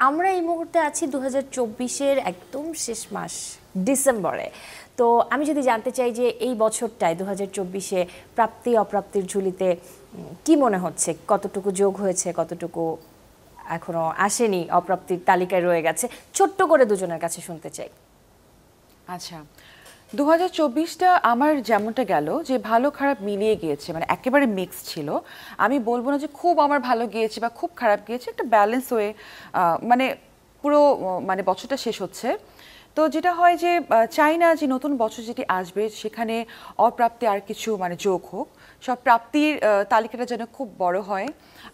আমরা এই মুহূর্তে আছি 2024-এর একদম শেষ মাস ডিসেম্বরে। তো আমি যদি জানতে চাই যে এই বছরটায় 2024-এ প্রাপ্তি অপ্রাপ্তির ঝুলিতে কি মনে হচ্ছে, কতটুকু যোগ হয়েছে, কতটুকু এখনো আসেনি, অপ্রাপ্তির তালিকায় রয়ে গেছে, ছোট্ট করে দুজনের কাছে শুনতে চাই। আচ্ছা, 2024টা আমার যেমনটা গেল যে ভালো খারাপ মিলিয়ে গিয়েছে, মানে একেবারে মিক্স ছিল। আমি বলবো না যে খুব আমার ভালো গিয়েছে বা খুব খারাপ গিয়েছে, একটা ব্যালেন্স হয়ে মানে পুরো মানে বছরটা শেষ হচ্ছে। তো যেটা হয় যে চাই না যে নতুন বছর যেটি আসবে সেখানে অপ্রাপ্তি আর কিছু মানে যোগ হোক, সব প্রাপ্তির তালিকাটা যেন খুব বড় হয়।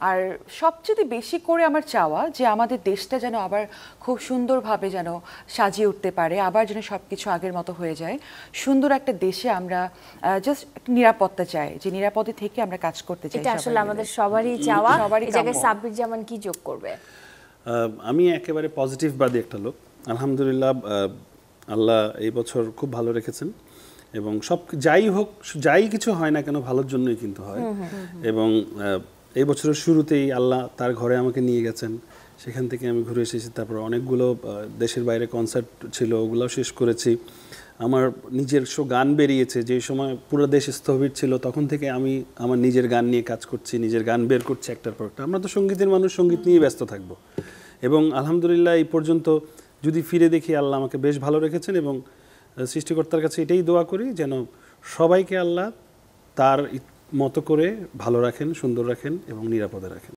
আর সবচেয়ে বেশি করে আমার চাওয়া যে আমাদের দেশটা যেন আবার খুব সুন্দরভাবে যেন সাজিয়ে উঠতে পারে, আবার যেন সব কিছু আগের মতো হয়ে যায়। সুন্দর একটা দেশে আমরা জাস্ট নিরাপত্তা চাই, যে নিরাপদে থেকে আমরা কাজ করতে চাই। এটা আসলে আমাদের সবারই চাওয়া। সবারই এই জায়গায় সাব্বির জামান কি যোগ করবে? আমি একেবারে পজিটিভবাদী একটা লোক। আলহামদুলিল্লাহ, আল্লাহ এই বছর খুব ভালো রেখেছেন এবং সব যাই হোক, যাই কিছু হয় না কেন ভালোর জন্যই কিন্তু হয়। এবং এই বছরের শুরুতেই আল্লাহ তার ঘরে আমাকে নিয়ে গেছেন, সেখান থেকে আমি ঘুরে এসেছি। তারপর অনেকগুলো দেশের বাইরে কনসার্ট ছিল, ওগুলোও শেষ করেছি। আমার নিজের গান বেরিয়েছে, যেই সময় পুরো দেশ স্থবির ছিল তখন থেকে আমি আমার নিজের গান নিয়ে কাজ করছি, নিজের গান বের করছি একটার পর একটা। আমরা তো সঙ্গীতের মানুষ, সঙ্গীত নিয়ে ব্যস্ত থাকবো। এবং আলহামদুলিল্লাহ এই পর্যন্ত যদি ফিরে দেখি আল্লাহ আমাকে বেশ ভালো রেখেছেন। এবং সৃষ্টিকর্তার কাছে এটাই দোয়া করি যেন সবাইকে আল্লাহ তার মতো করে ভালো রাখেন, সুন্দর রাখেন এবং নিরাপদে রাখেন।